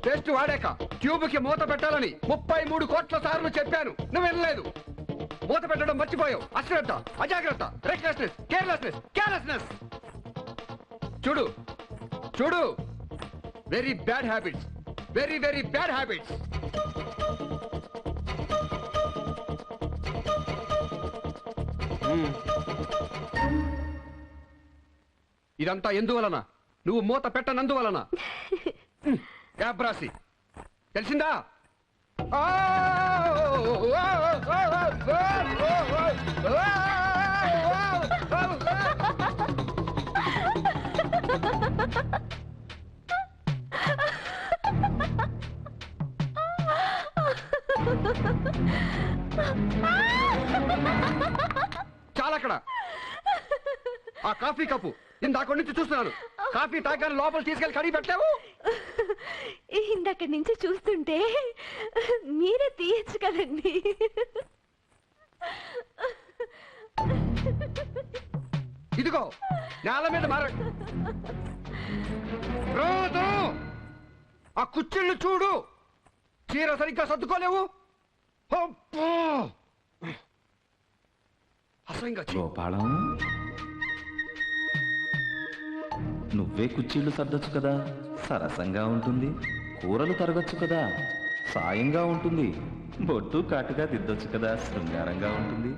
Paste వాడాక tube కి మూత పెట్టాలని 33 కోట్ల సార్లు చెప్పాను, నువ్వు వినలేదు. మూత పెట్టడం మర్చిపోయావు. అశ్రద్ధ, అజాగ్రత్త, రెక్లెస్నెస్, కేర్లెస్నెస్. చూడు చూడు, very bad habits, very very bad habits. ఇదంతా ఎందువలన? నువ్వు మూత పెట్టనందువలన. యాబ్రాసి, తెలిసిందా? చాలా అక్కడ. ఆ కాఫీ కప్పు ఇందాక నుంచి చూస్తున్నాను. కాఫీ తాగానే లోపల తీసుకెళ్ళి కడిగి పెట్టావు. ఇందాక నుంచి చూస్తుంటే మీరే తీయచ్చు కదండి. ఇదిగో నేల మీద రోజు ఆ కుచ్చిళ్ళు చూడు. చీర సరిగ్గా సర్దుకోలేవు. అసహ్యంగా. గోపాలం, నువ్వే కుర్చీళ్ళు సర్దొచ్చు కదా, సరసంగా ఉంటుంది. కూరలు తరగచ్చు కదా, సాయంగా ఉంటుంది. బొట్టు కాటుగా దిద్దొచ్చు కదా, శృంగారంగా ఉంటుంది.